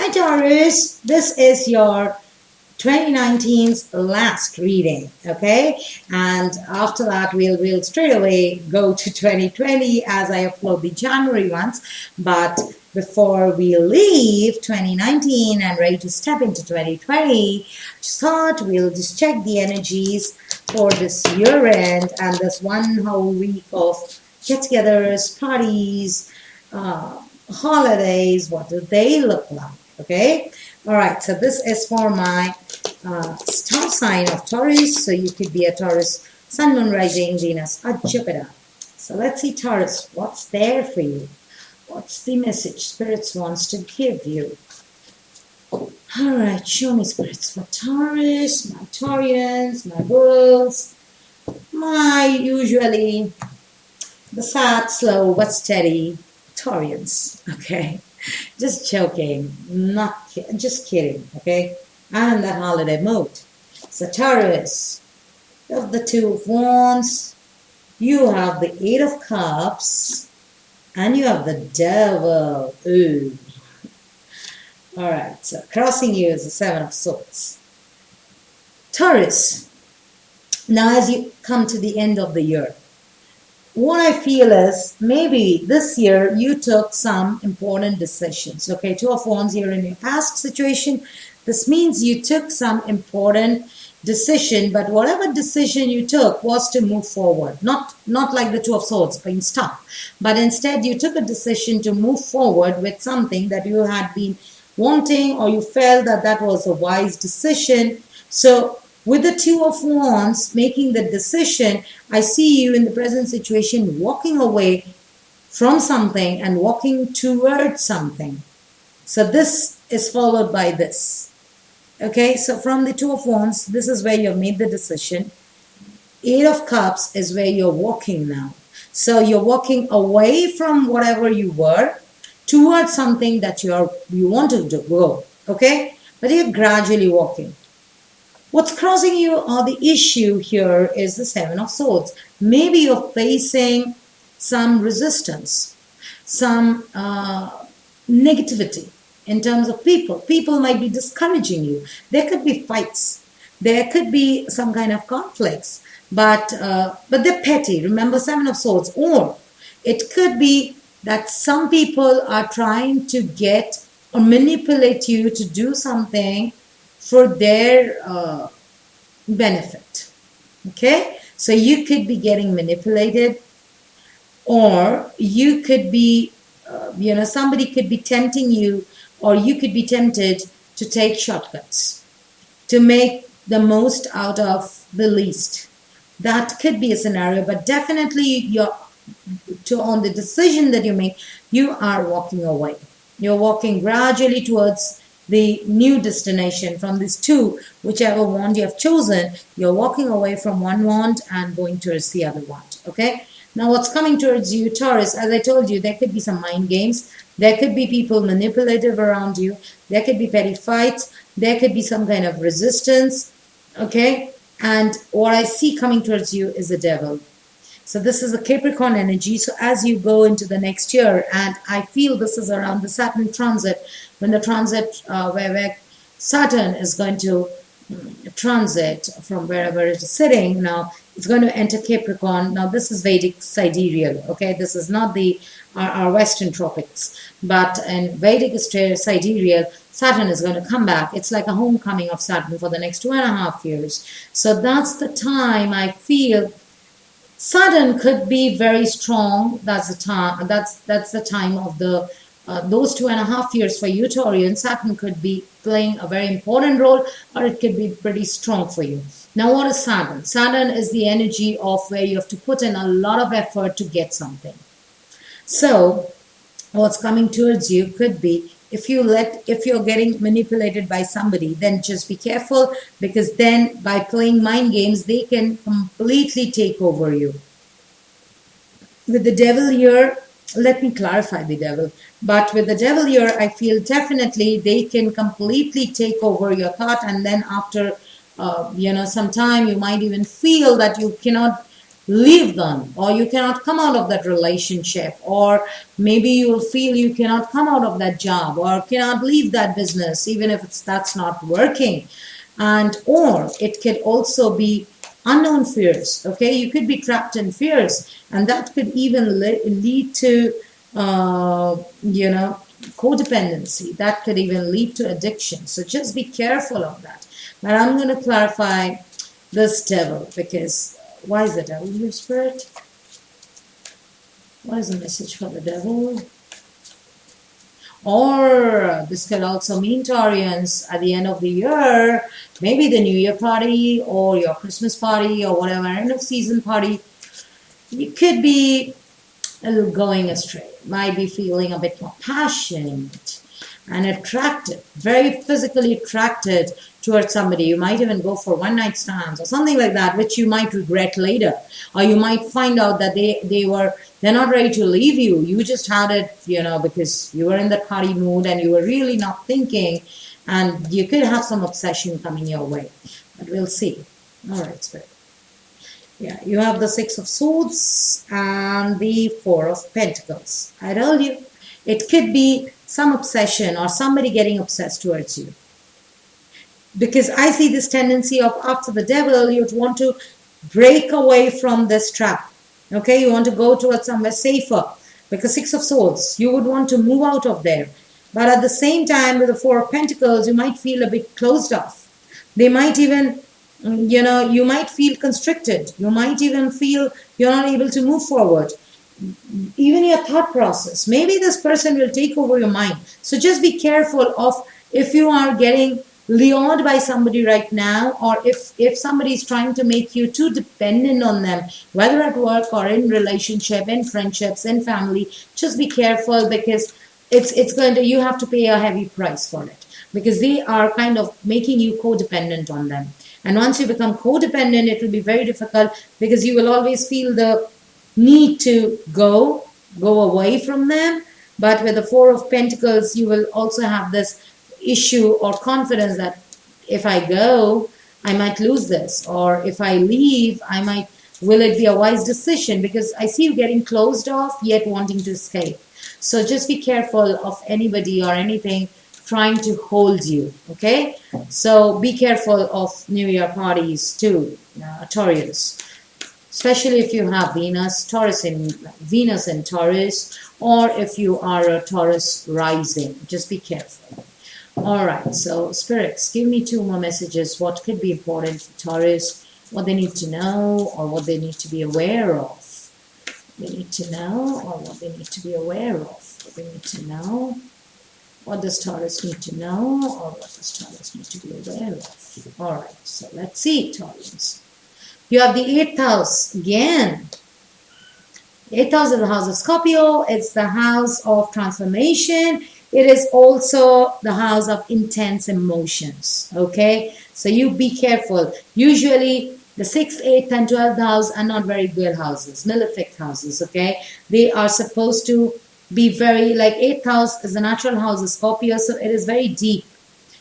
Hi Taurus, this is your 2019's last reading, okay? And after that, we'll straight away go to 2020 as I upload the January ones. But before we leave 2019 and ready to step into 2020, just thought we'll just check the energies for this year end and this one whole week of get-togethers, parties, holidays. What do they look like? Okay. All right. So this is for my star sign of Taurus. So you could be a Taurus, Sun, Moon, Rising, Venus, or Jupiter. So let's see, Taurus, what's there for you? What's the message Spirits wants to give you? All right. Show me, Spirits, for Taurus, my Taurians, my Bulls, my usually the sad, slow, but steady Taurians. Okay. Just joking, just kidding, okay? I'm in that holiday mood. So Taurus, you have the Two of Wands, you have the Eight of Cups, and you have the Devil. Ooh. Alright, so crossing you is the Seven of Swords. Taurus, now as you come to the end of the year, what I feel is maybe this year you took some important decisions. Okay, Two of Wands here in your past situation. This means you took some important decision, but whatever decision you took was to move forward. Not like the Two of Swords being stuck, but instead you took a decision to move forward with something that you had been wanting, or you felt that that was a wise decision. So with the Two of Wands making the decision, I see you in the present situation walking away from something and walking towards something. So this is followed by this. Okay, so from the Two of Wands, this is where you've made the decision. Eight of Cups is where you're walking now. So you're walking away from whatever you were towards something that you want to go. Okay, but you're gradually walking. What's crossing you or the issue here is the Seven of Swords. Maybe you're facing some resistance, some negativity in terms of people. People might be discouraging you. There could be fights. There could be some kind of conflicts, but they're petty. Remember, Seven of Swords. Or it could be that some people are trying to get or manipulate you to do something for their benefit. Okay, so you could be getting manipulated, or you could be somebody could be tempting you, or you could be tempted to take shortcuts to make the most out of the least. That could be a scenario, but definitely on the decision that you make, you are walking away. You're walking gradually towards the new destination from these two, whichever wand you have chosen. You're walking away from one wand and going towards the other wand. Okay, now what's coming towards you, Taurus? As I told you, there could be some mind games. There could be people manipulative around you. There could be petty fights. There could be some kind of resistance. Okay, and what I see coming towards you is the Devil. So this is a Capricorn energy. So as you go into the next year, and I feel this is around the Saturn transit, when the transit where Saturn is going to transit from wherever it is sitting. Now it's going to enter Capricorn. Now this is Vedic sidereal. Okay, this is not our Western tropics, but in Vedic sidereal, Saturn is going to come back. It's like a homecoming of Saturn for the next 2.5 years. So that's the time I feel Saturn could be very strong. That's the time. That's the time of the those 2.5 years for you, Taurian. Saturn could be playing a very important role, or it could be pretty strong for you. Now, what is Saturn? Saturn is the energy of where you have to put in a lot of effort to get something. So, what's coming towards you could be if you're getting manipulated by somebody, then just be careful, because then by playing mind games, they can completely take over you. With the Devil here, let me clarify the Devil. But with the Devil here, I feel definitely they can completely take over your thought, and then after some time, you might even feel that you cannot leave them, or you cannot come out of that relationship, or maybe you'll feel you cannot come out of that job or cannot leave that business even if that's not working. And or it could also be unknown fears. Okay, you could be trapped in fears, and that could even lead to codependency. That could even lead to addiction. So just be careful of that. But I'm going to clarify this devil, because why is the devil your spirit? What is the message for the devil? Or this could also mean, Taurians, at the end of the year, maybe the New Year party or your Christmas party or whatever, end of season party, you could be a little going astray. Might be feeling a bit more passionate and attracted, very physically attracted towards somebody. You might even go for one night stands or something like that, which you might regret later. Or you might find out that they're not ready to leave you. You just had it, because you were in that party mood and you were really not thinking, and you could have some obsession coming your way. But we'll see. All right, Spirit. Yeah, you have the Six of Swords and the Four of Pentacles. I told you, it could be some obsession or somebody getting obsessed towards you. Because I see this tendency of, after the devil, you'd want to break away from this trap. Okay, you want to go towards somewhere safer. Because Six of Swords, you would want to move out of there. But at the same time, with the Four of Pentacles, you might feel a bit closed off. They might even, you might feel constricted. You might even feel you're not able to move forward. Even your thought process. Maybe this person will take over your mind. So just be careful of if you are getting lured by somebody right now, or if somebody is trying to make you too dependent on them, whether at work or in relationship, in friendships, in family. Just be careful, because you have to pay a heavy price for it, because they are kind of making you codependent on them. And once you become codependent, it will be very difficult, because you will always feel the need to go away from them. But with the Four of Pentacles, you will also have this issue or confidence that if I go, I might lose this, or if I leave, will it be a wise decision? Because I see you getting closed off yet wanting to escape. So just be careful of anybody or anything trying to hold you. Okay, so be careful of New Year parties too, Taurus. Especially if you have Venus in Taurus, or if you are a Taurus rising. Just be careful. All right, so spirits, give me two more messages. What could be important for Taurus? What they need to know, or what they need to be aware of. They need to know, or what they need to be aware of. What they need to know. What does Taurus need to know, or what does Taurus need to be aware of? All right, so let's see, Taurus. You have the 8th house again. 8th house is the house of Scorpio. It's the house of transformation. It is also the house of intense emotions. Okay, so you be careful. Usually the 6th, 8th and 12th house are not very good houses, malefic houses. Okay, they are supposed to be very, like 8th house is the natural house of Scorpio, so it is very deep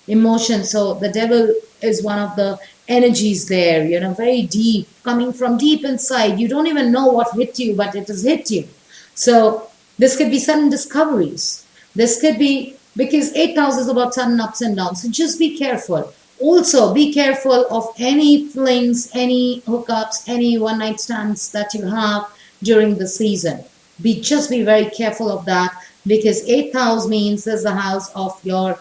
emotion. So the devil is one of the energies there, very deep, coming from deep inside. You don't even know what hit you, but it has hit you. So this could be sudden discoveries. This could be, because 8th house is about sudden ups and downs. So just be careful. Also, be careful of any flings, any hookups, any one night stands that you have during the season. Just be very careful of that, because 8th house means there's the house of your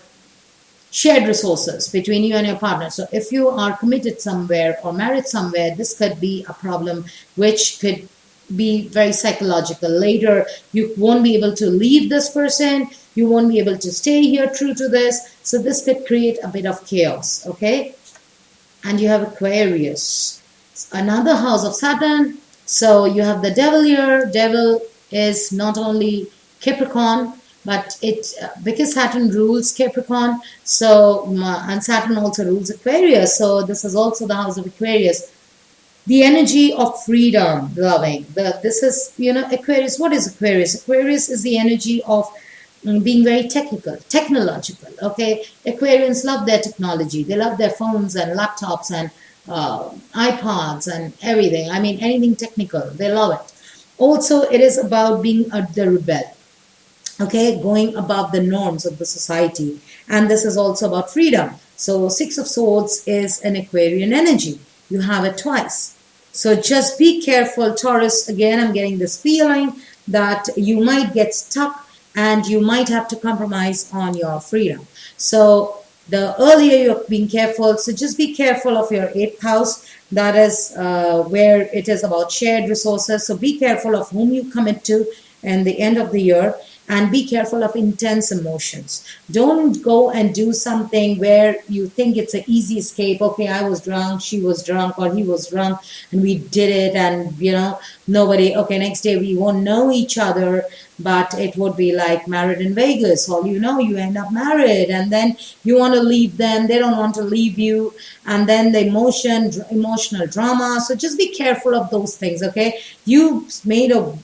shared resources between you and your partner. So if you are committed somewhere or married somewhere, this could be a problem which could be very psychological. Later, you won't be able to leave this person. You won't be able to stay here true to this. So this could create a bit of chaos, okay? And you have Aquarius, another house of Saturn. So you have the devil here. Devil is not only Capricorn, but because Saturn rules Capricorn, so and Saturn also rules Aquarius, so this is also the house of Aquarius. The energy of freedom, loving. This is, Aquarius. What is Aquarius? Aquarius is the energy of being very technological. Okay, Aquarians love their technology. They love their phones and laptops and iPods and everything. I mean, anything technical, they love it. Also, it is about being the rebel, okay, going above the norms of the society. And this is also about freedom. So, Six of Swords is an Aquarian energy. You have it twice. So, just be careful, Taurus. Again, I'm getting this feeling that you might get stuck and you might have to compromise on your freedom. So, the earlier you're being careful, so just be careful of your eighth house. That is where it is about shared resources. So be careful of whom you commit to in the end of the year, and be careful of intense emotions. Don't go and do something where you think it's an easy escape. Okay, I was drunk, she was drunk, or he was drunk, and we did it, and nobody, okay, next day we won't know each other, but it would be like Married in Vegas. All you end up married, and then you want to leave them, they don't want to leave you, and then the emotional drama. So just be careful of those things, okay? You made a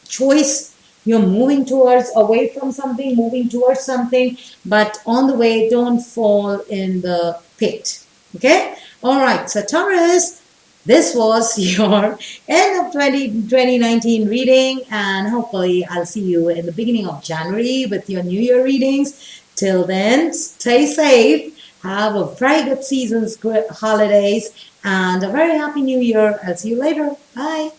choice, you're moving towards, away from something, moving towards something, but on the way, don't fall in the pit. Okay, all right, so Taurus, this was your end of 2019 reading, and hopefully I'll see you in the beginning of January with your New Year readings. Till then, stay safe, have a very good season's holidays, and a very happy New Year. I'll see you later. Bye.